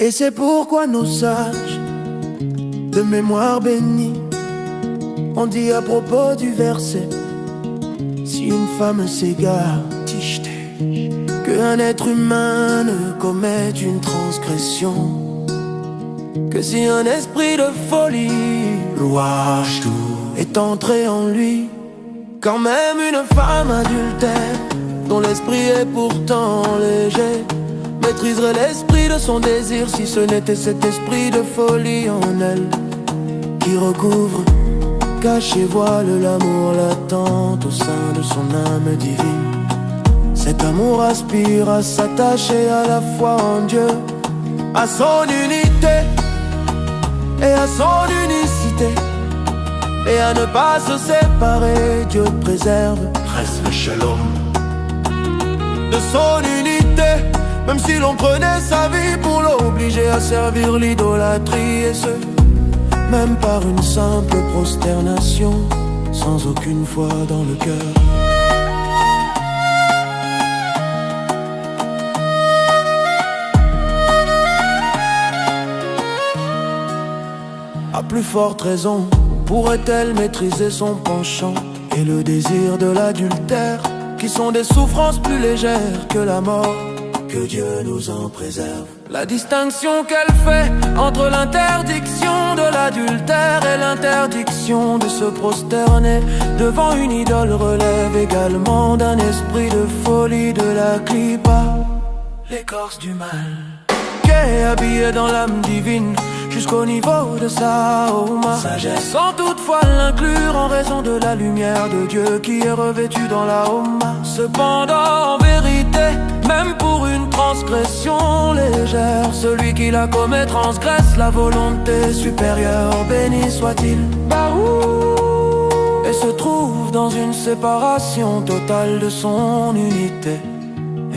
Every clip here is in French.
Et c'est pourquoi nos sages, de mémoire bénie, ont dit à propos du verset: si une femme s'égare, qu'un être humain ne commette une transgression, que si un esprit de folie est entré en lui, quand même une femme adultère, dont l'esprit est pourtant léger, maîtriserait l'esprit de son désir, si ce n'était cet esprit de folie en elle, qui recouvre, cache et voile l'amour latent au sein de son âme divine. Cet amour aspire à s'attacher à la fois en Dieu, à son unité et à son unicité, et à ne pas se séparer. Dieu préserve le shalom de son unité, même si l'on prenait sa vie pour l'obliger à servir l'idolâtrie, et ce, même par une simple prosternation, sans aucune foi dans le cœur. À plus forte raison, pourrait-elle maîtriser son penchant et le désir de l'adultère, qui sont des souffrances plus légères que la mort. Que Dieu nous en préserve. La distinction qu'elle fait entre l'interdiction de l'adultère et l'interdiction de se prosterner devant une idole relève également d'un esprit de folie de la clipa, l'écorce du mal, qui est habillé dans l'âme divine jusqu'au niveau de sa sagesse, sans toutefois l'inclure en raison de la lumière de Dieu qui est revêtue dans la Cependant, en vérité, même pour une transgression légère, celui qui la commet transgresse la volonté supérieure, béni soit-il, et se trouve dans une séparation totale de son unité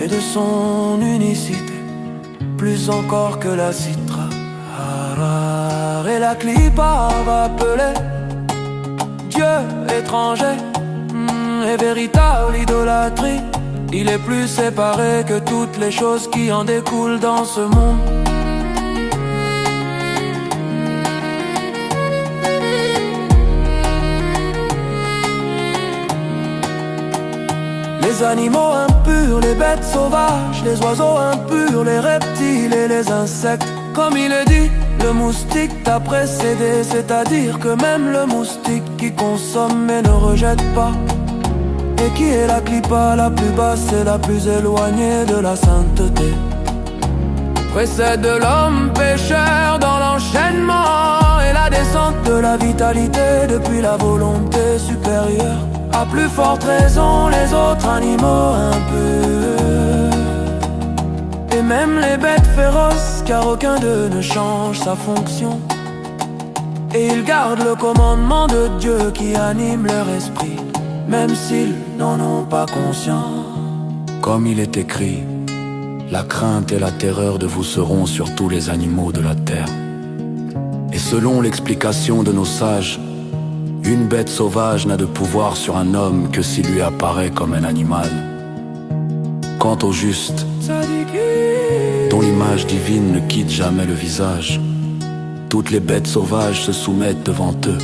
et de son unicité, plus encore que la citra. Et la clipa va appeler Dieu étranger et véritable idolâtrie. Il est plus séparé que toutes les choses qui en découlent dans ce monde. Les animaux impurs, les bêtes sauvages, les oiseaux impurs, les reptiles et les insectes. Comme il est dit, le moustique t'a précédé, c'est-à-dire que même le moustique qui consomme mais ne rejette pas, et qui est la clipa la plus basse et la plus éloignée de la sainteté, précède l'homme pécheur dans l'enchaînement et la descente de la vitalité depuis la volonté supérieure. À plus forte raison les autres animaux impurs, et même les bêtes féroces, car aucun d'eux ne change sa fonction, et ils gardent le commandement de Dieu qui anime leur esprit, même s'ils n'en ont pas conscience. Comme il est écrit, la crainte et la terreur de vous seront sur tous les animaux de la terre. Et selon l'explication de nos sages, une bête sauvage n'a de pouvoir sur un homme que s'il lui apparaît comme un animal. Quant au juste, dont l'image divine ne quitte jamais le visage, toutes les bêtes sauvages se soumettent devant eux,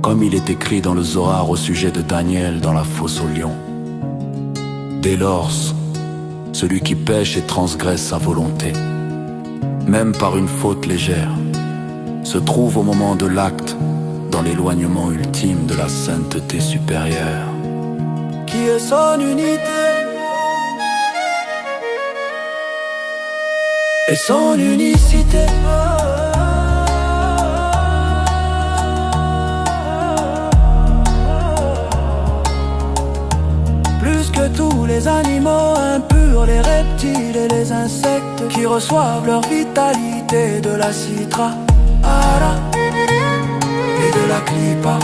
comme il est écrit dans le Zohar au sujet de Daniel dans la fosse aux lions. Dès lors, celui qui pêche et transgresse sa volonté, même par une faute légère, se trouve au moment de l'acte dans l'éloignement ultime de la sainteté supérieure, qui est son unité et son unicité. Plus que tous les animaux impurs, les reptiles et les insectes qui reçoivent leur vitalité de la citra et de la clipa.